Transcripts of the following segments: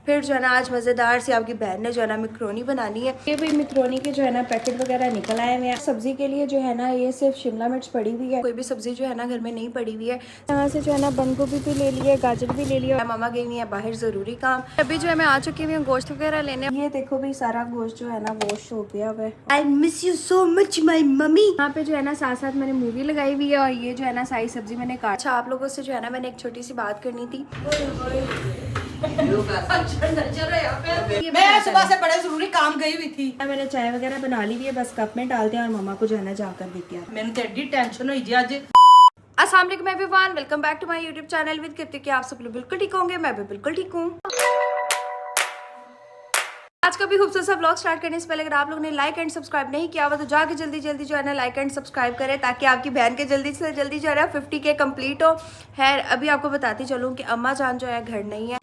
फिर जो है ना आज मज़ेदार सी आपकी बहन ने जो है ना मैक्रोनी बनानी है। ये भी मैक्रोनी के जो है ना पैकेट वगैरह निकल आए हुए हैं। सब्जी के लिए जो है ना ये सिर्फ शिमला मिर्च पड़ी हुई है, कोई भी सब्जी जो है ना घर में नहीं पड़ी हुई है। यहाँ से जो है ना बंद गोभी भी ले लिया, गाजर भी ले लिया। मामा गई हुई है बाहर ज़रूरी काम। अभी जो है मैं आ चुकी हुई हूँ गोश्त वगैरह लेने। ये देखो भी सारा गोश्त जो है ना वॉश हो गया हुआ है। आई miss you so much my mummy. यहाँ पे जो है ना साथ साथ मैंने मूवी लगाई हुई है और ये जो है ना सारी सब्जी मैंने काट। अच्छा आप लोगों से जो है ना मैंने एक छोटी सी बात करनी थी। मैं सुबह से बड़े जरूरी काम गई हुई थी। मैंने चाय वगैरह बना ली हुई है, बस कप में डालते हैं और मम्मा को जो है ना जाकर देते हैं। मैंने तो एडी टेंशन हुई जी अज। अस्सलाम वालेकुम everyone, welcome back to my YouTube channel with Kirti. कि आप सब लोग बिल्कुल ठीक होंगे, मैं भी बिल्कुल ठीक हूँ। आज का भी खूबसूरत सा व्लॉग स्टार्ट करने से पहले अगर आप लोगों ने लाइक एंड सब्सक्राइब नहीं किया हुआ तो जाके जल्दी जल्दी जो है ना लाइक एंड सब्सक्राइब करें ताकि आपकी बहन के जल्दी से जल्दी जो है ना 50K कंप्लीट हो। है अभी आपको बताती चलूँ कि अम्मा जान जो है घर नहीं है,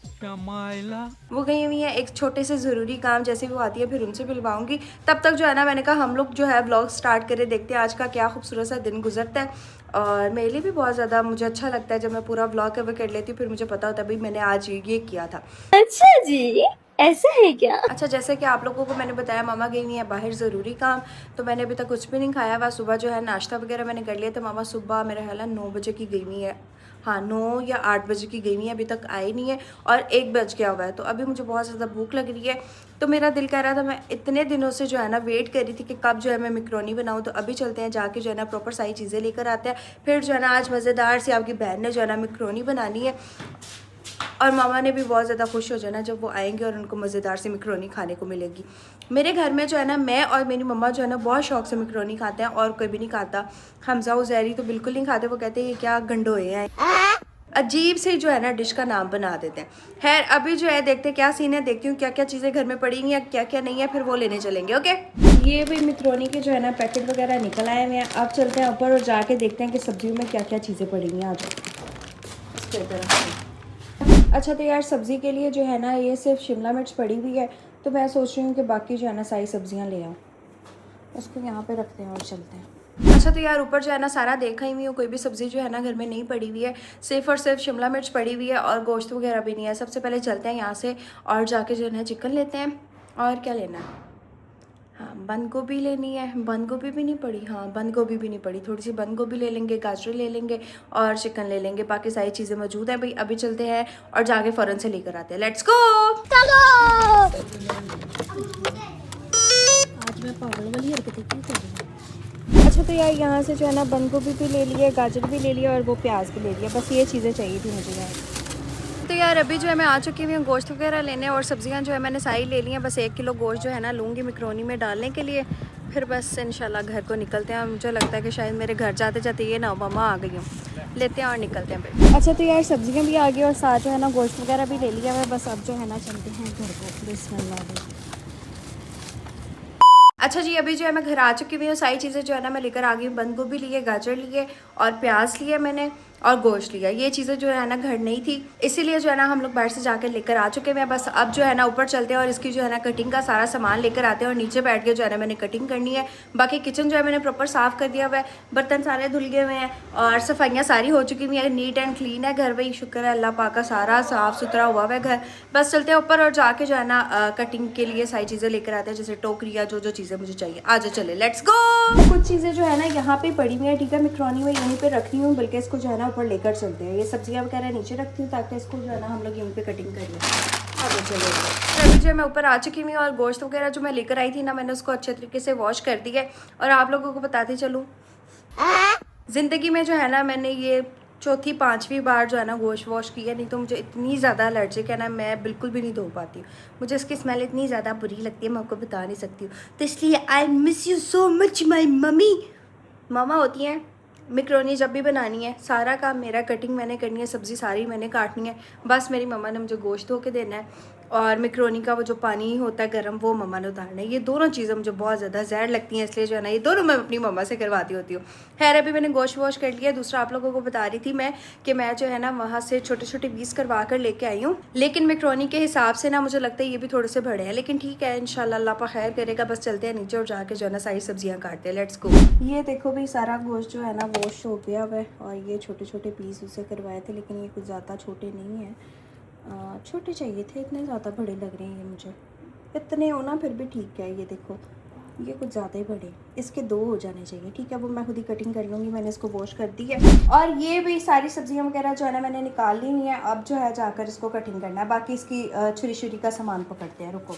वो गई हुई है एक छोटे से ज़रूरी काम। जैसे वो आती है फिर उनसे मिलवाऊंगी। तब तक जो है ना मैंने कहा हम लोग जो है व्लॉग स्टार्ट करें, देखते हैं आज का क्या खूबसूरत सा दिन गुजरता है। और मेरे लिए भी बहुत ज़्यादा मुझे अच्छा लगता है जब मैं पूरा व्लॉग कवर कर लेती हूँ, फिर मुझे पता होता है भाई मैंने आज ये किया था। अच्छा जी, ऐसा है क्या? अच्छा जैसे कि आप लोगों को मैंने बताया मामा गई हुई है बाहर ज़रूरी काम, तो मैंने अभी तक कुछ भी नहीं खाया हुआ। सुबह जो है नाश्ता वगैरह मैंने कर लिया था। मामा सुबह मेरा ख्याल है 9 बजे की गई हुई है, हाँ 9 या 8 बजे की गई हुई है, अभी तक आई नहीं है और 1 बज गया हुआ है। तो अभी मुझे बहुत ज़्यादा भूख लग रही है, तो मेरा दिल कह रहा था, मैं इतने दिनों से जो है ना वेट कर रही थी कि कब जो है मैं मैक्रोनी बनाऊँ। तो अभी चलते हैं जाके जो है ना प्रॉपर सारी चीज़ें लेकर आते हैं। फिर जो है ना आज मज़ेदार सी आपकी बहन ने जो है ना मैक्रोनी बनानी है और मामा ने भी बहुत ज़्यादा खुश हो जाना जब वो आएंगे और उनको मज़ेदार सी मैक्रोनी खाने को मिलेगी। मेरे घर में जो है ना मैं और मेरी मम्मा जो है ना बहुत शौक से मैक्रोनी खाते हैं और कोई भी नहीं खाता। हमजा उजैरी तो बिल्कुल नहीं खाते, वो कहते हैं ये क्या गंडोए हैं, अजीब से जो है ना डिश का नाम बना देते हैं। खैर अभी जो है देखते क्या सीन है, देखती हूँ क्या क्या चीज़ें घर में पड़ी हैं या क्या क्या नहीं है, फिर वो लेने चलेंगे। ओके ये भी मैक्रोनी के जो है ना पैकेट वगैरह निकल आए हुए हैं। अब चलते हैं ऊपर और जाके देखते हैं कि सब्जियों में क्या क्या चीज़ें पड़ी हैं आज। अच्छा तो यार सब्ज़ी के लिए जो है ना ये सिर्फ शिमला मिर्च पड़ी हुई है, तो मैं सोच रही हूँ कि बाकी जो है ना सारी सब्जियाँ ले आऊँ। इसको यहाँ पे रखते हैं और चलते हैं। अच्छा तो यार ऊपर जो है ना सारा देखा ही हुई हूँ, कोई भी सब्ज़ी जो है ना घर में नहीं पड़ी हुई है, सिर्फ और सिर्फ शिमला मिर्च पड़ी हुई है और गोश्त वगैरह भी नहीं है। सबसे पहले चलते हैं यहाँ से और जाके जो है ना चिकन लेते हैं। और क्या लेना है, हाँ बंद गोभी लेनी है, बंद गोभी भी नहीं पड़ी, हाँ बंद गोभी भी नहीं पड़ी, थोड़ी सी बंद गोभी ले लेंगे, गाजर ले लेंगे और चिकन ले लेंगे। बाकी सारी चीज़ें मौजूद हैं भाई। अभी चलते हैं और जाके फ़ौरन से लेकर आते हैं। Let's go. आज मैं पागल वाली हरकतें क्यों कर रही हूँ। अच्छा तो यार यहाँ से जो है ना बंद गोभी भी ले लिया, गाजर भी ले लिया और वो प्याज भी ले लिया, बस ये चीज़ें चाहिए थी मुझे यार। तो यार अभी जो है मैं आ चुकी हुई हूँ गोश्त वगैरह लेने और सब्जियां जो है मैंने सारी ले ली हैं। बस 1 किलो गोश्त जो है ना लूँगी मैक्रोनी में डालने के लिए, फिर बस इंशाल्लाह घर को निकलते हैं। मुझे लगता है कि शायद मेरे घर जाते जाते ये ना मम्मा आ गई हूँ, लेते हैं और निकलते हैं फिर। अच्छा तो यार सब्जियाँ भी आ गई और साथ जो है ना गोश्त वगैरह भी ले लिया है। बस अब जो है ना चलते हैं घर को। बिस्मिल्लाह। अच्छा जी अभी जो है मैं घर आ चुकी हुई हूँ, सारी चीज़ें जो है ना मैं लेकर आ गई हूँ। बंद गोभी लिए, गाजर लिए और प्याज लिए मैंने और गोश्त लिया। ये चीज़ें जो है ना घर नहीं थी, इसीलिए जो है ना हम लोग बाहर से जाकर लेकर आ चुके हैं। बस अब जो है ना ऊपर चलते हैं और इसकी जो है ना कटिंग का सारा सामान लेकर आते हैं और नीचे बैठ के जो है ना मैंने कटिंग करनी है। बाकी किचन जो है मैंने प्रॉपर साफ़ कर दिया हुआ है, बर्तन सारे धुल गए हुए हैं और सफाइयाँ सारी हो चुकी हुई हैं। नीट एंड क्लीन है घर, भाई शुक्र है अल्लाह पाक का, सारा साफ़ सुथरा हुआ है घर। बस चलते हैं ऊपर और जाके जो है ना कटिंग के लिए सारी चीज़ें लेकर आते हैं, जैसे टोकरी या जो जो चीज़ें मुझे चाहिए। आज चले लेट्स गो। कुछ चीज़ें जो है ना यहाँ पे पड़ी हुई है, ठीक है मैक्रोनी में यहीं पे रखी हूँ, बल्कि इसको जो है ना ऊपर लेकर चलते हैं। ये सब्जियाँ वगैरह नीचे रखती हूँ ताकि इसको जो है ना हम लोग यहीं पे कटिंग कर लें। अब चलिए अभी जो है मैं ऊपर आ चुकी हुई और गोश्त वगैरह जो मैं लेकर आई थी ना मैंने उसको अच्छे तरीके से वॉश कर दिया है। और आप लोगों को बताती चलूँ ज़िंदगी में जो है ना मैंने ये चौथी 5वीं बार जो है ना गोश्त वॉश किया, नहीं तो मुझे इतनी ज़्यादा एलर्जिक है ना, मैं बिल्कुल भी नहीं धो पाती हूँ। मुझे इसकी स्मेल इतनी ज़्यादा बुरी लगती है, मैं आपको बता नहीं सकती हूँ। तो इसलिए I miss you so much my mummy. मामा होती हैं, मैक्रोनी जब भी बनानी है सारा काम मेरा, कटिंग मैंने करनी है, सब्ज़ी सारी मैंने काटनी है, बस मेरी मम्मा ने मुझे गोश्त धो के देना है और मैक्रोनी का वो जो पानी होता है गर्म वो मम्मा ने उतारना है। ये दोनों चीज़ें मुझे बहुत ज़्यादा जहर लगती हैं, इसलिए जो है ना ये दोनों मैं अपनी मम्मा से करवाती होती हूँ। खैर अभी मैंने गोश्त वॉश कर लिया। दूसरा आप लोगों को बता रही थी मैं कि मैं जो है ना वहाँ से छोटे छोटे पीस करवा कर लेके आई हूँ, लेकिन मैक्रोनी के हिसाब से ना मुझे लगता है ये भी थोड़े से बड़े हैं, लेकिन ठीक है इंशाल्लाह अल्लाह पाक खैर करेगा। बस चलते हैं नीचे और जाके जो है ना सारी सब्जियाँ काटते हैं। Let's go. ये देखो भाई सारा गोश्त जो है ना वॉश हो गया हुआ है और ये छोटे छोटे पीस उसे करवाए थे, लेकिन ये कुछ ज़्यादा छोटे नहीं हैं छोटे चाहिए थे, इतने ज़्यादा बड़े लग रहे हैं ये मुझे। इतने हो ना फिर भी ठीक है। ये देखो ये कुछ ज़्यादा ही बड़े, इसके 2 हो जाने चाहिए। ठीक है, वो मैं खुद ही कटिंग कर लूँगी, मैंने इसको वॉश कर दी है। और ये भी सारी सब्जियां वगैरह जो है ना मैंने निकाल ली हुई हैं। अब जो है जाकर इसको कटिंग करना है, बाकी इसकी छुरी का सामान पकड़ते हैं। रुको,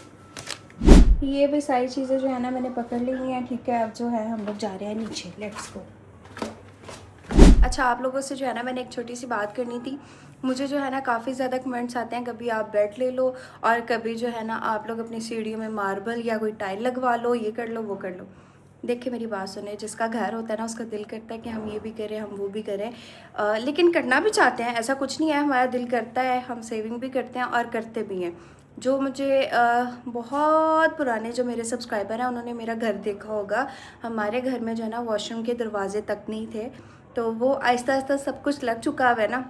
ये भी सारी चीज़ें जो है ना मैंने पकड़ ली हुई हैं। ठीक है, अब जो है हम लोग जा रहे हैं नीचे, लेट्स गो। अच्छा, आप लोगों से जो है ना मैंने एक छोटी सी बात करनी थी। मुझे जो है ना काफ़ी ज़्यादा कमेंट्स आते हैं, कभी आप बेड ले लो और कभी जो है ना आप लोग अपनी सीढ़ियों में मार्बल या कोई टाइल लगवा लो, ये कर लो वो कर लो। देखिए मेरी बात सुने, जिसका घर होता है ना उसका दिल करता है कि हम ये भी करें हम वो भी करें, लेकिन करना भी चाहते हैं, ऐसा कुछ नहीं है। हमारा दिल करता है, हम सेविंग भी करते हैं और करते भी हैं। जो मुझे बहुत पुराने जो मेरे सब्सक्राइबर हैं उन्होंने मेरा घर देखा होगा। हमारे घर में जो है ना वॉशरूम के दरवाजे तक नहीं थे, तो वो आहिस्ता आहिस्ता सब कुछ लग चुका है ना।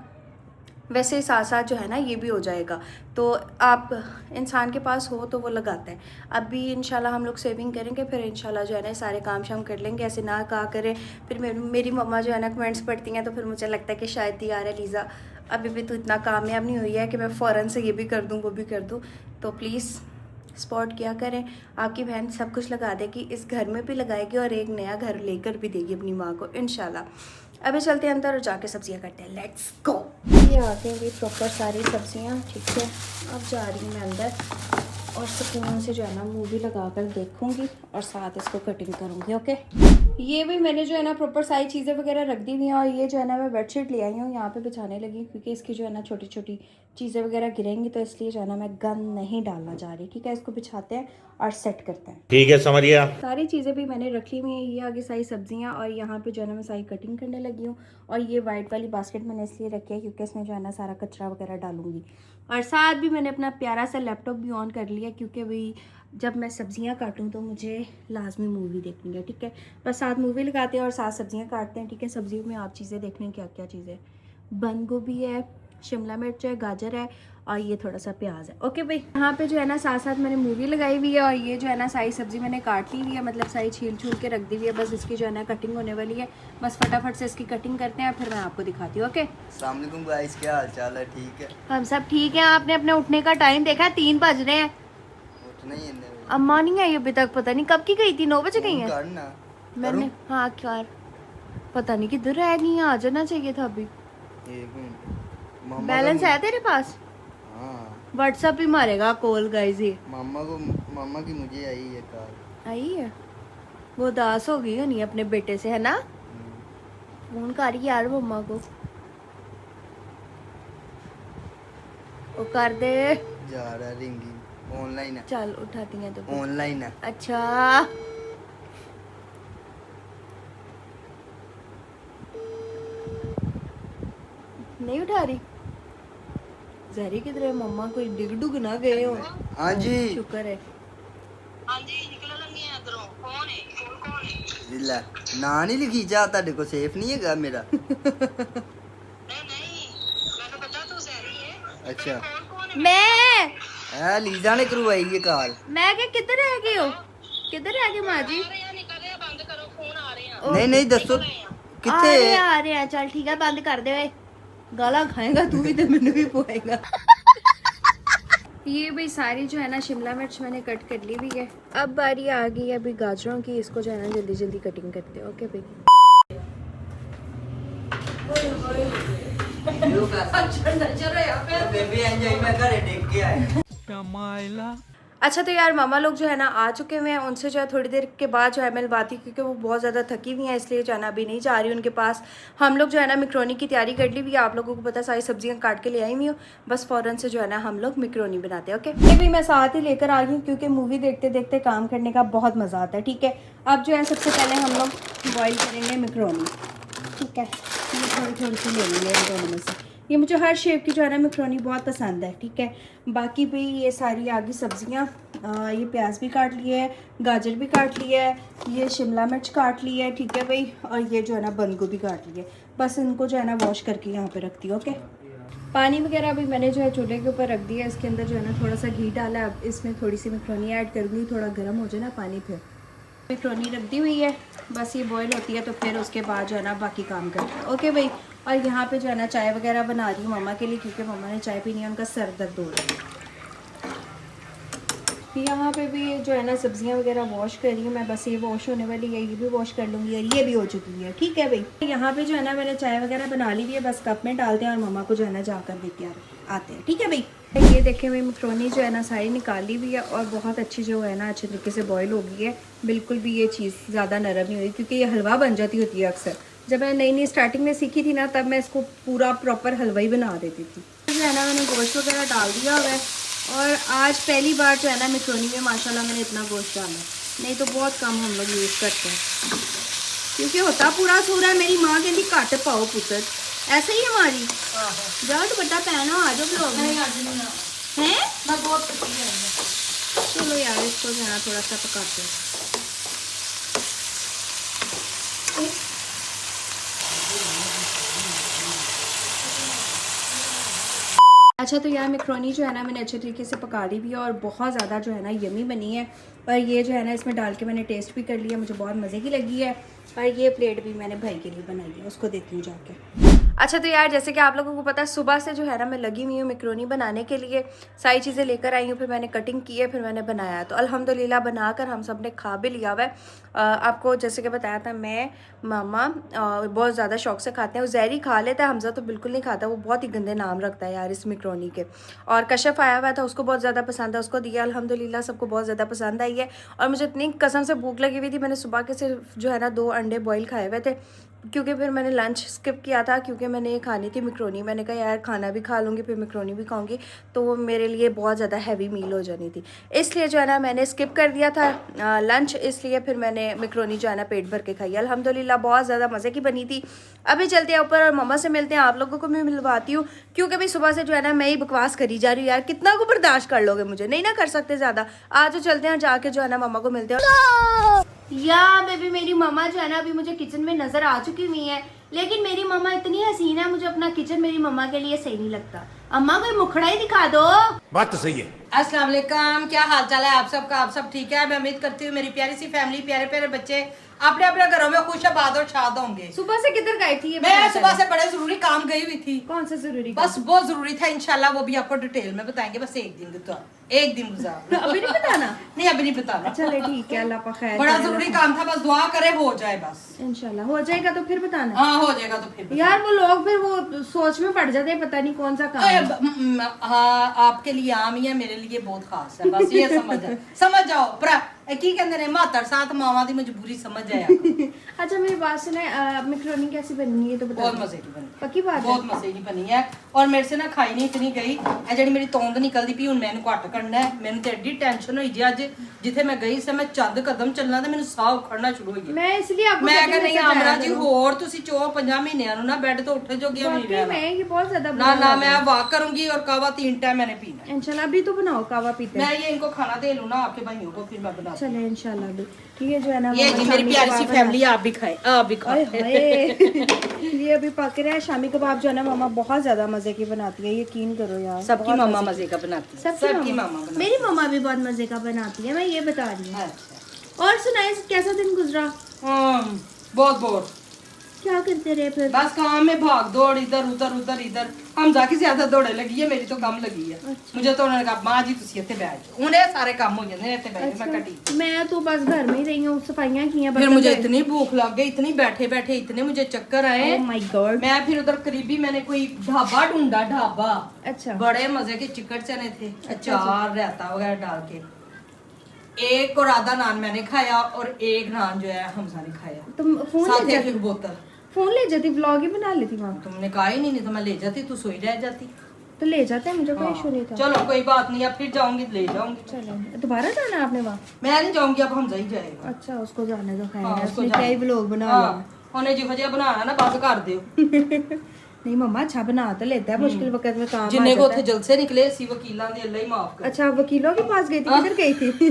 वैसे साथ साथ जो है ना ये भी हो जाएगा। तो आप इंसान के पास हो तो वो लगाता है। अभी इंशाल्लाह हम लोग सेविंग करेंगे, फिर इंशाल्लाह जो है ना सारे काम शाम कर लेंगे। ऐसे ना कहा करें, फिर मेरी मम्मा जो है ना कमेंट्स पढ़ती हैं तो फिर मुझे लगता है कि शायद यार लीज़ा अभी भी तो इतना कामयाब नहीं हुई है कि मैं फ़ौरन से ये भी कर दूँ वो भी कर दूँ। तो प्लीज़ सपोर्ट किया करें। आपकी बहन सब कुछ लगा देगी, इस घर में भी लगाएगी और एक नया घर लेकर भी देगी अपनी माँ को इंशाल्लाह। अभी चलते हैं अंदर और जाके सब्जियां करते हैं, लेट्स गो। ये आते हैं प्रॉपर सारी सब्जियां। ठीक है, अब जा रही हूँ मैं अंदर और सुकून से जो है ना मूवी लगा कर देखूँगी और साथ इसको कटिंग करूँगी। ओके, ये भी मैंने जो है ना प्रॉपर सारी चीज़ें वगैरह रख दी हुई हैं। और ये जो है ना मैं बेडशीट ले आई हूँ यहाँ पे बिछाने लगी, क्योंकि इसकी जो है ना छोटी छोटी चीज़ें वगैरह गिरेंगी, तो इसलिए जो है ना मैं गंद नहीं डालना चाह रही। ठीक है, इसको बिछाते हैं और सेट करते हैं। ठीक है, समझिए। सारी चीज़ें भी मैंने रख ली हुई हैं। ये आगे सारी सब्जियां और यहाँ पे जो है ना मैं सारी कटिंग करने लगी हूँ। और ये वाइट वाली बास्केट मैंने इसलिए रखी है क्योंकि इसमें जो है ना सारा कचरा वगैरह डालूंगी। और साथ भी मैंने अपना प्यारा सा लैपटॉप भी ऑन कर लिया, क्योंकि भाई जब मैं सब्जियां काटूं तो मुझे लाजमी मूवी देखनी है। ठीक है, बस साथ मूवी लगाते हैं और साथ सब्जियां काटते हैं। ठीक है, सब्जियों में आप चीज़ें देख लें क्या क्या चीज़ें, बंद गोभी है, शिमला मिर्च है, गाजर है और ये थोड़ा सा प्याज है। ओके भाई, यहाँ पे जो है ना साथ साथ मैंने मूवी लगाई हुई है। और ये जो है ना सारी सब्जी मैंने काट ली हुई है, मतलब सारी छील छूल के रख दी हुई है। बस इसकी जो है ना कटिंग होने वाली है। बस फटाफट से इसकी कटिंग करते हैं, फिर मैं आपको दिखाती हूँ। ओके, अस्सलाम वालेकुम गाइस, क्या हाल चाल है? ठीक है, हम सब ठीक है। आपने अपने उठने का टाइम देखा है? 3 बज रहे हैं। उठना ही है। अम्मा नहीं आई अभी तक, पता नहीं कब की गई थी। 9 बजे गई है। करना मैंने हाँ क्या पता नहीं किधर रह गई हैं, आ जाना चाहिए था अभी। एक मिनट, बैलेंस है तेरे पास? हाँ, व्हाट्सएप ही मारेगा कॉल गाइस। ये मामा की मुझे आई है कॉल। आई है, वो उदास हो गई होनी अपने बेटे से, है ना? फोन कर यार मम्मा को, वो कर दे। जा रहा है, रिंगिंग ऑनलाइन है। चल उठाती हैं तो ऑनलाइन है। अच्छा, नहीं उठा रही। जहरी किधर है? मम्मा कोई डिग डुग ना गए हो? हाँ जी, शुक्र है। जिला ना नहीं लिखी जा, ਤੁਹਾਡੇ को सेफ नहीं है मेरा। अच्छा, मैं लीजा ने करवाई ये कॉल। मैं क्या किधर रह गए हो? किधर रह गए माँ जी? नहीं नहीं दसो कितने। आ रहे हैं, चल ठीक है, बंद कर दे। गाला खाएगा तू भी तो मैंने भी पोएगा। ये भाई सारी जो है ना शिमला मिर्च मैंने कट कर ली हुई है। अब बारी आ गई है अभी गाजरों की, इसको जो है ना जल्दी जल्दी कटिंग करते हैं। ओके भाई, अच्छा तो यार मामा लोग जो है ना आ चुके हुए हैं। उनसे जो है थोड़ी देर के बाद जो है मैं मिलवाती हूँ, क्योंकि वो बहुत ज़्यादा थकी हुई हैं, इसलिए जो है ना अभी नहीं जा रही उनके पास। हम लोग जो है ना मैक्रोनी की तैयारी कर ली हुई है। आप लोगों को पता, सारी सब्जियां काट के ले आई हुई हूँ, बस फ़ौरन से जो है ना हम लोग मैक्रोनी बनाते हैं। ओके, ये भी मैं साथ ही लेकर आ गई हूँ, क्योंकि मूवी देखते देखते काम करने का बहुत मज़ा आता है। ठीक है, अब जो है सबसे पहले हम लोग बॉयल करेंगे मैक्रोनी। ठीक है, ये थोड़ी थोड़ी सी ले ली है इन दोनों में से। ये मुझे हर शेप की जो है ना मैक्रोनी बहुत पसंद है। ठीक है, बाकी भी ये सारी आगे सब्जियां, ये प्याज भी काट लिए है, गाजर भी काट लिया है, ये शिमला मिर्च काट ली है। ठीक है भाई, और ये जो है ना बंद गोभी काट ली है। बस इनको जो है ना वॉश करके यहाँ पे रखती हूँ। ओके, पानी वगैरह भी मैंने जो है चूल्हे के ऊपर रख दिया है। इसके अंदर जो है ना थोड़ा सा घी डाला है। अब इसमें थोड़ी सी मैक्रोनी ऐड करूँगी, थोड़ा गर्म हो जाए ना पानी, फिर मैक्रोनी रख दी हुई है। बस ये बॉयल होती है तो फिर उसके बाद जो है ना बाकी काम करते हैं। ओके भाई, और यहाँ पे जो है ना चाय वगैरह बना रही हूँ मम्मा के लिए, क्योंकि मम्मा ने चाय पीनी है, उनका सर दर्द हो रहा है। यहाँ पे भी जो है ना सब्जियाँ वगैरह वॉश कर रही हूँ मैं, बस ये वॉश होने वाली है, ये भी वॉश कर लूँगी और ये भी हो चुकी है। ठीक है भाई, यहाँ पे जो है ना मैंने चाय वगैरह बना ली हुई है, बस कप में डालते हैं और मम्मा को जो है ना जाकर देके आते हैं। ठीक है भाई, ये देखें मेरी मैक्रोनी जो है ना सारी निकाली हुई है और बहुत अच्छी जो है ना अच्छे तरीके से बॉयल हो गई है। बिल्कुल भी ये चीज़ ज़्यादा नरम नहीं हुई, क्योंकि ये हलवा बन जाती होती है अक्सर। जब मैं नई स्टार्टिंग में सीखी थी ना, तब मैं इसको पूरा प्रॉपर हलवा ही बना देती थी। जो है ना मैंने गोश्त वगैरह डाल दिया हुआ है और आज पहली बार जो है ना मैक्रोनी में माशाल्लाह मैंने इतना गोश्त डाला, नहीं तो बहुत कम हम लोग यूज़ करते हैं, क्योंकि होता पूरा सूरा है। मेरी माँ कहती घट पाओ पुत्र, ऐसे ही हमारी जाओ दुपट्टा पहनो, आ जाओ ब्लॉग में हैं। चलो यार इसको जो है ना थोड़ा सा पकाते हैं। अच्छा तो यार मैक्रोनी जो है ना मैंने अच्छे तरीके से पका ली भी है और बहुत ज़्यादा जो है ना यमी बनी है। और ये जो है ना इसमें डाल के मैंने टेस्ट भी कर लिया, मुझे बहुत मज़े की लगी है। और ये प्लेट भी मैंने भाई के लिए बनाई है, उसको देती हूँ जाके। अच्छा तो यार जैसे कि आप लोगों को पता है, सुबह से जो है ना मैं लगी हुई हूँ मैक्रोनी बनाने के लिए, सारी चीज़ें लेकर आई हूँ, फिर मैंने कटिंग की है, फिर मैंने बनाया। तो अल्हम्दुलिल्लाह बनाकर हम सब ने खा भी लिया हुआ है। आपको जैसे कि बताया था, मैं मामा बहुत ज़्यादा शौक से खाते हैं। ज़हरी खा लेता है, हमजा तो बिल्कुल नहीं खाता, वो बहुत ही गंदे नाम रखता है यार इस मैक्रोनी के। और कशफ आया हुआ था, उसको बहुत ज़्यादा पसंद है, उसको दिया अल्हम्दुलिल्लाह, सबको बहुत ज़्यादा पसंद आई है। और मुझे इतनी कसम से भूख लगी हुई थी, मैंने सुबह के सिर्फ जो है ना 2 अंडे बॉईल खाए हुए थे, क्योंकि फिर मैंने लंच स्किप किया था, क्योंकि मैंने ये खानी थी मैक्रोनी। मैंने कहा यार खाना भी खा लूँगी फिर मैक्रोनी भी खाऊंगी, तो वो मेरे लिए बहुत ज़्यादा हैवी मील हो जानी थी, इसलिए जो है ना मैंने स्किप कर दिया था लंच। इसलिए फिर मैंने मैक्रोनी जो है ना पेट भर के खाई अल्हम्दुलिल्लाह, बहुत ज़्यादा मज़े की बनी थी। अभी चलते हैं ऊपर और मम्मा से मिलते हैं, आप लोगों को मैं मिलवाती हूँ, क्योंकि भाई सुबह से जो है ना मैं ही बकवास करी जा रही हूँ यार, कितना को बर्दाश्त कर लोगे मुझे, नहीं ना कर सकते ज़्यादा। आज चलते हैं जाके जो है ना मम्मा को मिलते हैं। या बेबी मेरी मम्मा जो है ना अभी मुझे किचन में नजर आ चुकी हुई है, लेकिन मेरी मम्मा इतनी हसीन है, मुझे अपना किचन मेरी मम्मा के लिए सही नहीं लगता। अम्मा कोई मुखड़ा ही दिखा दो। बात तो सही है। अस्सलाम वालेकुम, क्या हाल चाल है आप सबका? आप सब ठीक है? मैं उम्मीद करती हूँ मेरी प्यारी सी फैमिली, प्यारे प्यारे बच्चे अपने अपने घरों में खुश आबाद और शाद होंगे। सुबह से किधर गई थी? मैं सुबह से बड़े जरूरी काम गई हुई थी। कौन सा जरूरी? बस बहुत जरूरी था, इंशाल्लाह वो भी आपको डिटेल में बताएंगे। बस एक दिन गुजार अभी नहीं बताना? नहीं अभी नहीं बताना। चले ठीक है, अल्लाह पाक खैर। बड़ा जरूरी काम था, बस दुआ करे हो जाए बस। इंशाल्लाह हो जाएगा तो फिर बताना। हाँ हो जाएगा तो फिर यार वो लोग फिर वो सोच में पड़ जाते हैं, पता नहीं कौन सा काम है। हाँ आपके लिए आम ही है, मेरे लिए बहुत खास है, बस ये समझ जाओ। की कहते ने मातर साथ मावा दी मजबूरी समझ आया। अच्छा मेरी बात सुने, मैक्रोनी कैसी बनी है तो बता। बहुत मजे की बनी, पक्की बात है? बहुत मजे की बनी है। और मेरे से ना खाई नहीं इतनी गई, ए जेडी मेरी तोंद निकलदी पई, हुन मैंने घट करना है। मैंने तो एडी टेंशन हुई जी अज, जिथे मैं गई से मैं चंद कदम चलना ते मैंने साह उखड़ना शुरू हो गया। मैं इसलिए आपको मैं कह नहीं आमरा जी होर तुसी 4-5 महीनਿਆਂ ਨੂੰ ना बेड तो उठ जोगे नहीं रहना। मैं ये बहुत ज्यादा ना मैं वॉक करूंगी और कावा 3 टाइम मैंने पीना है। इंशाल्लाह अभी तो बनाओ कावा पीते हैं। मैं ये इनको खाना दे लूं ना आपके भाइयों को, फिर मैं बना। चले इंशाल्लाह भी ठीक है। जो है ना ये जी मेरी प्यारी सी फैमिली, आप भी खाए, आप भी खाए। ये अभी पक रहा है। शामी कबाब जो है ना मामा बहुत ज्यादा मजे की बनाती है, यकीन करो यार। सबकी मम्मा मजे का बनाती है, सबकी मम्मा। मेरी मम्मा भी बहुत मजे का बनाती है, मैं ये बता रही हूँ। और सुनाए कैसा दिन गुजरा? बहुत क्या करते रहे फिर? बस काम में भाग दौड़, इधर उधर। हमजा की ज्यादा दौड़े लगी है, मेरी तो कम लगी है। मुझे तो उन्होंने कहा माँ जी तुसी इत्थे बैठ जाओ, उन्हें सारे काम हो जाते इत्थे बैठ। मैं कटी, मैं तो बस घर में ही रही हूँ, सफाइयाँ की हैं। फिर मुझे इतनी भूख लग गई, इतनी बैठे इतने मुझे चक्कर आए। Oh my God। मैं फिर उधर करीबी मैंने कोई ढाबा ढूंढा, ढाबा अच्छा बड़े मजे के चिकन चने थे, अचार रायता वगैरह डाल के। एक और आधा नान मैंने खाया और एक नान जो है हमजा ने खाया। तुम साथ ही एक बोतल फोन ले जाती, व्लॉग ही बना लेती वहाँ। तुमने कहा ही नहीं तो मैं ले जाती, तू सोई रह जाती। तो ले जाते हैं, मुझे कोई इशू नहीं था। चलो कोई बात नहीं, अब फिर जाऊंगी ले जाऊंगी। चलो दोबारा जाना है आपने वहाँ? मैं नहीं जाऊंगी, अब हमजा ही जाएगा। अच्छा उसको जाने दो, हाँ, खैर उसको उसने क्या ही व्लॉग बना लिया। उन्हें जिहो जिहा बनाना ना बस कर दियो। नहीं मम्मा अच्छा बना तो लेता है, मुश्किल वक्त में काम आ जिन्ने को जाता उथे जलसे निकले सी वकीलां दे अल्लाह ही माफ कर। अच्छा वकीलों के पास गई थी? किधर गई थी?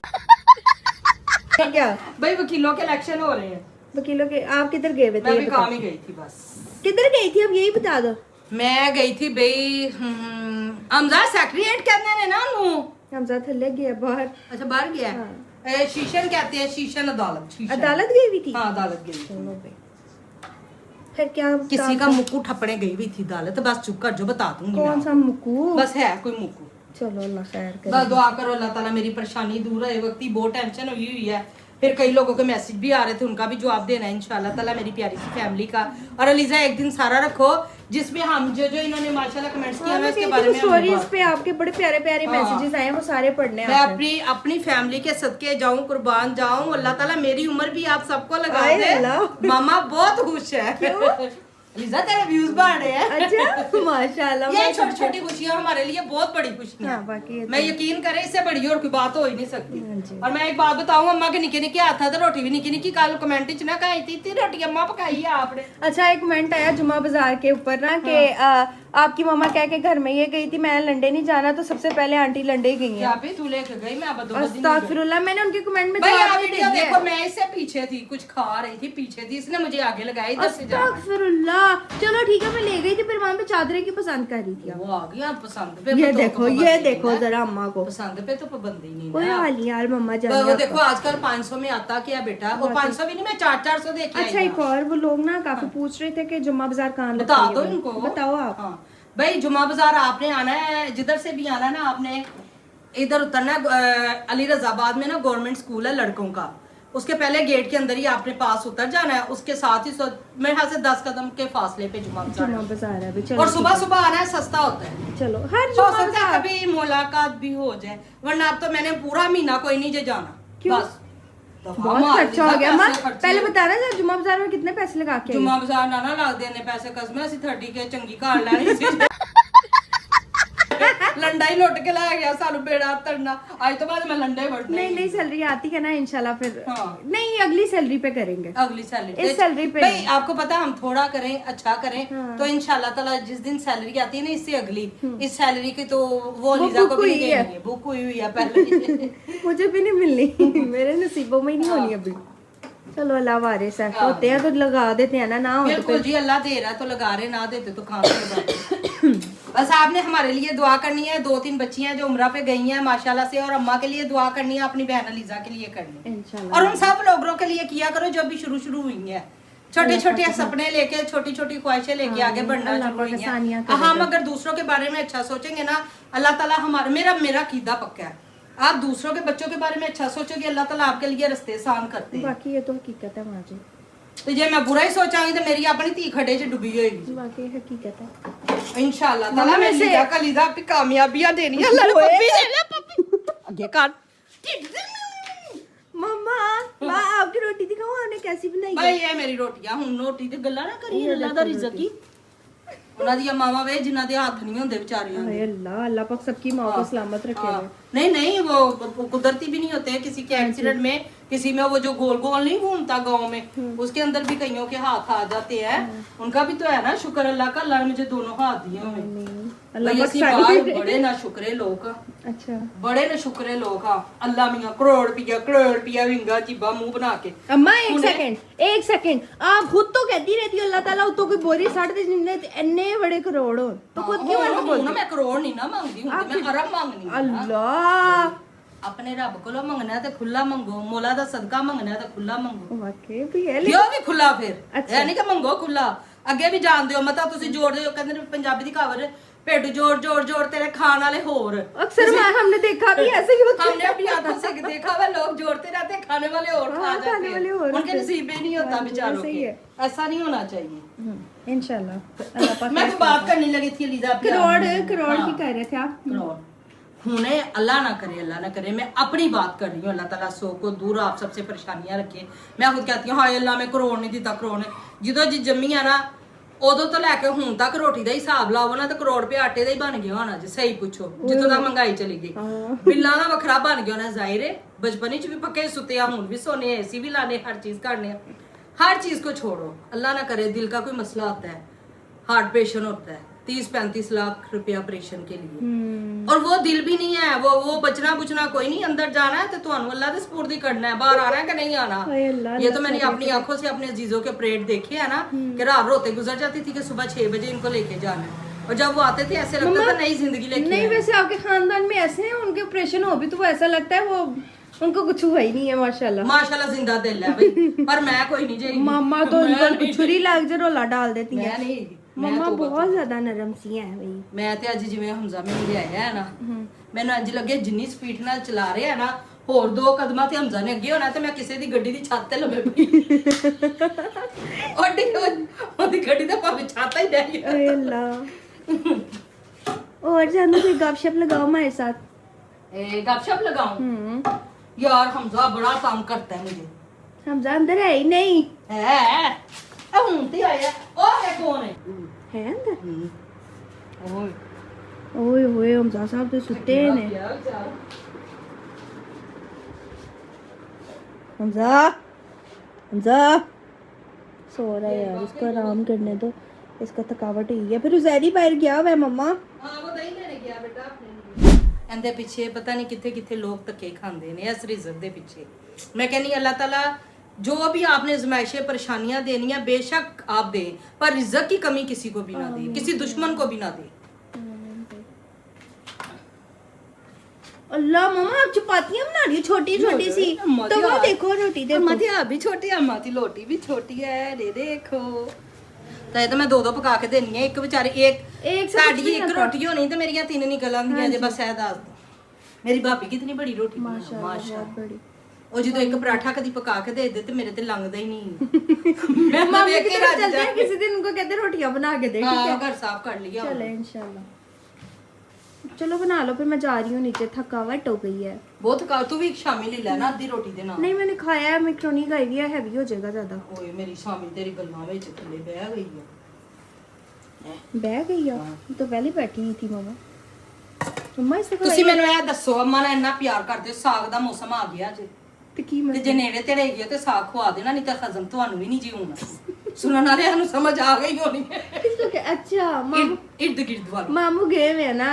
क्या भाई वकीलों के इलेक्शन हो रहे हैं। वकीलों के आप किधर गए थे? मैं भी काम ही गई थी बस। किधर गई थी अब यही बता दो। मैं गई थी बई हमजा सेक्रेटरीट कहते हैं ना उन्हों। हमजा थल्ले गया बाहर। अच्छा बाहर गया है। शीशन कहते हैं, शीशन अदालत। अदालत गई हुई थी? हाँ अदालत गई थी। चलो भाई कर क्या किसी का मुक्कू ठपने गई हुई थी दालत, बस चुप कर जो, बता दूंगी मैं कौन सा आपको। मुक्कू? बस है कोई मुक्कू। चलो अल्लाह खैर करे। बस दुआ करो अल्लाह ताला मेरी परेशानी दूर रहे, वक्त ही बहुत टेंशन हुई हुई है। फिर कई लोगों के मैसेज भी आ रहे थे, उनका भी जवाब देना है इंशाल्लाह ताला मेरी प्यारी सी फैमिली का। और अलीजा एक दिन सारा रखो जिसमें हम जो इन्होंने माशाल्लाह कमेंट्स किया है इसके बारे में स्टोरीज पे आपके बड़े प्यारे प्यारे हाँ। मैसेजेस आए हैं, वो सारे पढ़ने मैं हैं। अपनी फैमिली के सदके जाऊं, कुर्बान जाऊं, अल्लाह ताला मेरी उम्र भी आप सबको लगा आए दे। अल्लाह। मामा बहुत खुश है। लिजा तेरे व्यूज बढ़ रहे हैं। अच्छा माशाल्लाह। ये छोटी छोटी खुशियां हमारे लिए बहुत बड़ी खुशियां हाँ, बाकी ये मैं यकीन करे इससे बड़ी और कोई बात हो ही नहीं सकती। हाँ जी। और मैं एक बात बताऊं, अम्मा के निके निके हाथ था तो रोटी भी निकी निकी कल कमेंट च ना कही थी, इतनी रोटी अम्मा पकाई है आपने। अच्छा एक कमेंट आया जुमा बाजार के ऊपर ना कि आपकी मम्मा कह के घर में ये गई थी मैं लंडे नहीं जाना, तो सबसे पहले आंटी लंडे गई क्या हैं। भी तू लेके गई, मैं बदो अस्तगफिरुल्लाह, मैंने उनके कमेंट में भाई जवाब आप नहीं वीडियो दिया। देखो, मैं इससे पीछे थी, कुछ खा रही थी पीछे थी, इसने मुझे आगे लगाई, इधर से जा। अस्तगफिरुल्लाह, चलो ठीक है मैं ले गई थी, फिर वहां पे चादरें की पसंद कर रही थी। वो आ गया पसंद पे, ये तो देखो पाबंदी ये नहीं देखो है। जरा अम्मा को, पसंद पे तो पाबंदी नहीं कोई है। हाल नहीं यार मम्मा वो जान। देखो आजकल 500 में आता क्या बेटा, वो 500 भी नहीं, मैं 400 देके आई अच्छा एक हूँ। और वो लोग ना काफी पूछ रहे थे कि जुम्मा बाजार कहाँ लगता बता है, दो इनको, बताओ आप। हाँ भाई जुमा बाजार आपने आना है, जिधर से भी आना है ना आपने इधर उतरना है। अली रजाबाद में ना गवर्नमेंट स्कूल है लड़कों का, उसके पहले गेट के अंदर ही आपने पास उतर जाना है, उसके साथ ही मेरे ख्याल से 10 कदम के फासले पे जुमा जुम्मा बाजार बाजार है अभी, है। चलो और सुबह ठीक है। सुबह आना है, सस्ता होता है। चलो हर हो जुम्मा सकता है बाजार। कभी मुलाकात भी हो जाए, वरना अब तो मैंने पूरा महीना कोई नहीं जे जाना। क्यों? बस बहुत खर्चा हो गया। माँ पैसे पहले बताना था जुम्मा बाजार में कितने पैसे लगा के आई? जुमा बाजार ना ना ला देने पैसे कसम ਅਸੀਂ 30 के चंगी कार ਲੈਣੀ ਸੀ। लंडा ही लुट के ला गया सानू बेड़ा तरना, आज तो बाद मैं लंडा ही बढ़ना। नहीं नहीं सैलरी आती है ना इंशाल्लाह फिर। हाँ। नहीं अगली सैलरी पे करेंगे। अगली सैलरी इस सैलरी पे भाई आपको पता है हम थोड़ा करें अच्छा करें तो इंशाल्लाह ताला जिस दिन सैलरी आती है ना इससे अगली इस सैलरी की तो वो लीजा को बुक भी हुई नहीं है। देनी है, बुक हुई हुई है पहले। मुझे भी नहीं मिलनी, मेरे नसीबों में ही नहीं होनी अभी। चलो अल्लाह वारिस है, होते हैं तो लगा देते हैं ना हो तो बिल्कुल जी, अल्लाह दे रहा है तो लगा रहे, ना देते तो कहाँ से लगाते। बस आपने हमारे लिए दुआ करनी है, 2-3 बच्चियां जो उम्रा पे गई हैं माशाल्लाह से, और अम्मा के लिए दुआ करनी है, अपनी बहन अलीजा के लिए करनी है, इंशाल्लाह। और उन सब लोगों के लिए किया करो जो भी शुरू हुई है, छोटे छोटे सपने लेके छोटी छोटी ख्वाहिशें लेके आगे बढ़ना अल्लाह शुरू पाक हुई आसानियां हैं। करे हम अगर दूसरों के बारे में अच्छा सोचेंगे ना, अल्लाह ताला हमारा मेरा कीदा पक्का है, आप दूसरों के बच्चों के बारे में अच्छा सोचोगे अल्लाह ताला आपके लिए रास्ते आसान करते हैं। बाकी ये तो हकीकत है माँ जी, तो जे मैं बुरा ही सोचांगी तो मेरी अपनी धी खड्डे च डुबी होएगी। बाकी हकीकत है। इंशाल्लाह ताला मम्मा मैं वैसे- लीजा का लीजा अपनी कामयाबियां देनी है। अल्लाह ने पप्पी दे ले पप्पी आगे काट। मम्मा माँ आपकी रोटी दिखाओ आपने कैसी बनाई भाई है? ये मेरी रोटियां हुन रोटी ते गल्ला ना करी अल्लाह दा रिज़्क ही ਉਹਨਾਂ ਦੀਆਂ ਮਾਵਾਂ ਵੇ ਜਿਨ੍ਹਾਂ ਦੇ ਹੱਥ नहीं होंगे बेचारियां हाय अल्लाह, अल्लाह पाक सबकी माँ को सलामत रखे हाँ। हुए। नहीं नहीं वो कुदरती भी नहीं होते, किसी के एक्सीडेंट में किसी में वो जो गोल गोल नहीं घूमता गांव में उसके अंदर भी कईयों के हाथ आ जाते हैं, उनका भी तो है ना शुक्र अल्लाह का, अल्लाह ने मुझे दोनों हाथ दिए हुए। नहीं अल्लाह भाई पाक ਅਸੀਂ सारी- बाहर बड़े ना शुक्रे लोग, अच्छा बड़े ना शुक्रे लोग हाँ, अल्लाह मियां करोड़ रुपया विंगा जीबा मुंह बना के। अम्मा एक सेकंड आप खुद तो कहती रहती हो अल्लाह ताला तो कोई बोरी साढ़ दे जिन्ने इन्ने बड़े करोड़ हो तो खुद क्यों ऐसे ਹੁਣ बोलती ਮੈਂ ਕਰੋੜ ਨਹੀਂ ਨਾ ਮੰਗਦੀ, ਹੁਣ ਤੇ ਮੈਂ ਅਰਬ ਮੰਗਣੀ ਆ। अल्लाह ਆਪਣੇ ਰੱਬ ਕੋਲੋਂ ਮੰਗਣਾ ਤੇ ਖੁੱਲਾ ਮੰਗੋ, ਮੌਲਾ ਦਾ ਸਦਕਾ ਮੰਗਣਾ ਤੇ ਖੁੱਲਾ ਮੰਗੋ। वाकई भी है ਦਿਓ ਵੀ ਖੁੱਲਾ ਫਿਰ, ਅੱਛਾ। ਇਹ ਨਹੀਂ ਕਿ ਮੰਗੋ ਖੁੱਲਾ, ਅੱਗੇ ਵੀ ਜਾਣਦੇ ਹੋ ਮਤਾ ਤੁਸੀਂ ਜੋੜਦੇ ਹੋ, ਕਹਿੰਦੇ ਨੇ ਪੰਜਾਬੀ ਦੀ ਕਹਾਵਤ ਭੇਡੂ ਜੋੜ ਤੇਰੇ ਖਾਣ ਵਾਲੇ ਹੋਰ। अक्सर हमने देखा भी ऐसे ही होता है। हमने अपनी आदत से देखा हुआ लोग जोड़ते रहते हैं, खाने वाले और खा हाँ, जाते खाने वाले हैं, और उनके होते हैं। नसीब में नहीं होता हाँ, बेचारों सही के, है। ऐसा नहीं होना चाहिए। इंशाल्लाह अल्लाह पाक मैं तो बात करने लगी थी लीजा करोड़ की कह रहे थे आप? करोड़ हुने अल्लाह ना करे मैं अपनी बात कर रही हूँ, अल्लाह ताला सो को दूर आप सबसे परेशानियां रखे। मैं खुद कहती हूँ हाय अल्लाह मैं करोड़ नहीं दिता, करोड़ ने जो जी जम्मी है ना उदों तो लैके हुण तक रोटी का हिसाब लाओ ना तो करोड़ रुपया आटे का ही बन गया होना जी, सही पूछो जितों तक महंगाई चली गई, बिल्लां दा वखरा बन गया होना। जाहिर है बचपन च भी पक्के सुते आ, हुण भी सोने, एसी भी लाने, हर चीज करने, हर चीज को छोड़ो अल्लाह ना करे दिल का कोई मसला होता है, हार्ट पेशेंट होता है 30-35 लाख रुपया ऑपरेशन के लिए, और वो दिल भी नहीं है, वो बचना बुचना कोई नहीं, अंदर जाना है तो तुहानू अल्लाह दे सुपुर्द ही करना है, बाहर आना है कि नहीं आना। हाय अल्लाह, ये तो मैंने अपनी आंखों से अपने अजीजों के ऑपरेट देखे है ना कि रात रोते गुजर जाती थी कि सुबह 6 बजे इनको लेके जाना है, और जब वो आते थे ऐसे लगता था नई जिंदगी लेके नहीं आए। वैसे आपके खानदान में ऐसे हैं उनके ऑपरेशन हो भी तो वो ऐसा लगता है वो उनको कुछ हुआ ही नहीं है माशाल्लाह। माशाल्लाह जिंदा दिल है भाई, पर मैं कोई नहीं जाएगी। मामा तो उनको छुरी लाग जे रोला डाल देती मैं है। नहीं, मम्मा बहुत ज्यादा नरम सी है भाई। मैं ਤੇ ਅੱਜ ਜਿਵੇਂ ਹਮਜ਼ਾ ਮੈਨੂੰ ਲਿਆਇਆ ਹੈ ਨਾ, ਮੈਨੂੰ ਇੰਜ ਲੱਗੇ ਜਿੰਨੀ ਸਪੀਡ ਨਾਲ ਚਲਾ ਰਿਹਾ ਨਾ, ਹੋਰ 2 ਕਦਮਾਂ ਤੇ ਹਮਜ਼ਾ ਨੇ ਅੱਗੇ ਹੋਣਾ ਤੇ ਮੈਂ ਕਿਸੇ ਦੀ ਗੱਡੀ ਦੀ ਛੱਤ ਤੇ ਲੰਮੇ ਪਈ। ਉਹਦੀ ਗੱਡੀ ਦਾ ਭਾਵੇਂ ਛਾਤਾ ਹੀ ਡਹਿ ਗਿਆ। अरे अल्लाह। और जानू कोई गपशप लगाओ हमारे साथ। ए गपशप लगाऊं? यार हमजा बड़ा काम करता है मुझे। हमजा अंदर है ही नहीं। है ਹੁਣ ਤੇ ਆਇਆ। ਉਹ ਹੈ ਕੌਣ ਹੈ? है अंदर? ਓਏ ओए होए हमजा साहब तो सुते ने। हमजा हमजा सो रहा है यार, इसको आराम करने दो, इसका थकावट हुई है। फिर उजैरी बाहर गया हुआ है मम्मा। ਹਾਂ ਉਹ ਦਹੀਂ ਲੈਣੇ ਗਿਆ ਬੇਟਾ ਆਪਣੇ ਲਈ। ਇਹਦੇ ਪਿੱਛੇ ਪਤਾ ਨਹੀਂ ਕਿੱਥੇ ਕਿੱਥੇ ਲੋਕ ਧੱਕੇ ਖਾਂਦੇ ਨੇ ਇਸ ਰਿਜ਼ਕ ਦੇ ਪਿੱਛੇ। मैं कहनी अल्लाह ताला जो भी आपने ज़माइशें परेशानियां देनी है बेशक आप दे, पर रिज़्क की कमी किसी को भी ना दे, किसी दुश्मन को भी ना दे। अल्लाह मम्मा आप चपातियां बना रही हो छोटी छोटी सी, तो वो देखो रोटी अम्मा देखो। दी आप भी छोटी, अम्मा दी लोटी भी छोटी है, ये देखो। तो ये तो मैं 2-2 पका के देनी है, एक बेचारी एक एक से साड़ी कुछ नहीं एक आता। रोटी होनी तो मेरी 3 निकल आंदियां जे बस ऐ दस दो। मेरी भाभी कितनी बड़ी रोटी माशाल्लाह माशाल्लाह। बहुत बड़ी। ਉਹ ਜਦੋਂ ਇੱਕ ਪਰਾਠਾ ਕਦੀ ਪਕਾ ਕੇ ਦੇ ਦੇ ਤੇ ਮੇਰੇ ਤੇ ਲੰਘਦਾ ਹੀ ਨਹੀਂ। ਮੈਂ मम्मी ਵੇਖ की ਕੇ तरफ ਰਾਜੀ चलते हैं, जा। किसी दिन उनको कहते हैं रोटियां बना के दे, ठीक हाँ है? घर साफ कर लिया। चले इंशाल्लाह। चलो बना लो, फिर मैं जा रही हूँ नीचे, थकावट हो गई है। बहुत का तू भी शामिल ही लेना आधी रोटी ਦੇ ਨਾਲ। नहीं मैंने खाया है, मैक्रोनी खाई हुई है, हैवी हो जाएगा ज्यादा। ਓਏ ਮੇਰੀ ਸ਼ਾਮੀ ਤੇਰੀ ਗੱਲਾਂ ਵਿੱਚ ਥੱਲੇ ਬਹਿ ਗਈ ਆ। बह गई है तो पहले बैठी हुई थी मम्मा। मम्मा इससे ਤੁਸੀਂ ਮੈਨੂੰ ਇਹ ਦੱਸੋ, ਅੰਮਾ ਨਾਲ ਇੰਨਾ ਪਿਆਰ ਕਰਦੇ ਹੋ, ਸਾਗ ਦਾ ਮੌਸਮ ਆ ਗਿਆ ਜੇ तो की ਤੇ ਜੇ ਨੇੜੇ ਤੇੜੇ ਗਿਆ ਤੇ ਸਾਗ ਖਵਾ ਦੇਣਾ, ਨਹੀਂ ਤਾਂ ਖਜ਼ਮ ਤੁਹਾਨੂੰ ਵੀ ਨਹੀਂ ਜੀ ਹੋਣਾ। ਸੁਣਨ ਵਾਲਿਆਂ ਨੂੰ ਸਮਝ ਆ ਗਈ ਹੋਣੀ ਹੈ। किसको क्या? अच्छा मामू, ਇਰਦ ਗਿਰਦ ਵਾਲਾ मामू गए हुए हैं ना,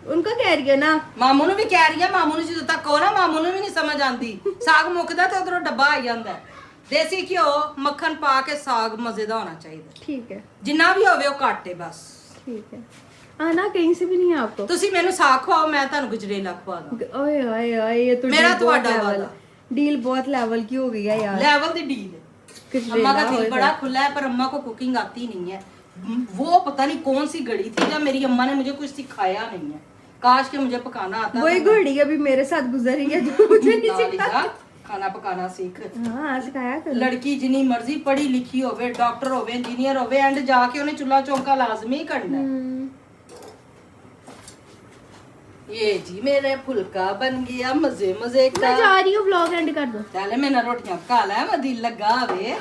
उनका कह रही है ना। ਮਾਮੂ ਨੂੰ ਵੀ ਕਹਿ ਰਹੀ ਆ, ਮਾਮੂ ਨੂੰ ਜਦੋਂ ਤੱਕ ਕਹੋ ਨਾ ਮਾਮੂ ਨੂੰ ਵੀ ਨਹੀਂ ਸਮਝ ਆਂਦੀ। ਸਾਗ ਮੁੱਕਦਾ ਤੇ ਉਧਰੋਂ ਡੱਬਾ ਆ ਜਾਂਦਾ। ਦੇਸੀ ਘਿਓ ਮੱਖਣ ਪਾ ਕੇ ਸਾਗ ਮਜ਼ੇ ਦਾ ਹੋਣਾ ਚਾਹੀਦਾ, ठीक है ਜਿੰਨਾ ਵੀ ਹੋਵੇ ਉਹ ਘੱਟ ਹੈ ਬਸ। ठीक है, आना कहीं से भी नहीं है आपको। ਤੁਸੀਂ ਮੈਨੂੰ ਸਾਗ ਖਵਾਓ, ਮੈਂ ਤੁਹਾਨੂੰ ਗੁਜਰੇਲਾ ਖਵਾ ਦਾਂ। ओए ओए ओए ये तो मेरा डील तो बहुत बड़ा लेवल- वाला। डील बहुत लेवल की हो गई है यार। लेवल दी डील है। गुजरेला अम्मा का दिल होएगा। बड़ा खुला है, पर अम्मा को कुकिंग आती नहीं है। वो पता नहीं कौन सी घड़ी थी जब मेरी अम्मा ने मुझे कुछ सिखाया नहीं है। काश के मुझे पकाना आता। वही घड़ी अभी मेरे साथ गुजर रही है जो मुझे नहीं सिखा। खाना पकाना सीख। हाँ सिखाया कर। लड़की जिनी मर्जी पढ़ी लिखी होवे, डॉक्टर होवे, इंजीनियर होवे, एंड जाके उन्हें चूल्हा चौंका लाजमी करना है। ये जी मेरे फुलका बन गया मजे मजे का। मैं जा रही हूँ, व्लॉग एंड कर दो। पहले मैंने रोटियां पका ला, मैं दिल लगा वे।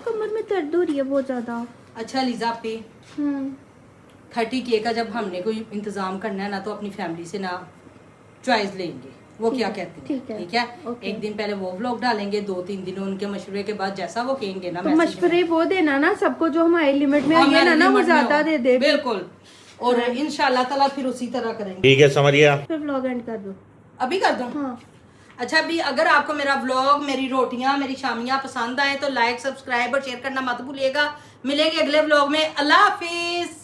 कमर में दर्द हो रही है बहुत ज्यादा। अच्छा लिजा पे 30K का जब हमने कोई इंतजाम करना है ना, तो अपनी फैमिली से ना चॉइस लेंगे, वो क्या कहते हैं, ठीक है, ठीक है? ओके। एक दिन पहले वो व्लॉग डालेंगे, 2-3 दिन उनके मशवरे के बाद जैसा वो कहेंगे ना, तो मैसेज मशवरे वो देना ना सबको, जो हमारी लिमिट में में। है ना limit वो में ज्यादा हो। दे दे। बिल्कुल, और इंशाल्लाह ताला फिर उसी तरह करेंगे। ठीक है समझिए। फिर व्लॉग एंड कर दो। अभी कर दूं? हाँ अच्छा अभी अगर आपको मेरा व्लॉग, मेरी रोटियां, मेरी शामियां पसंद आए तो लाइक, सब्सक्राइब और शेयर करना मत भूलिएगा। मिलेंगे अगले व्लॉग में। अल्लाह हाफिज।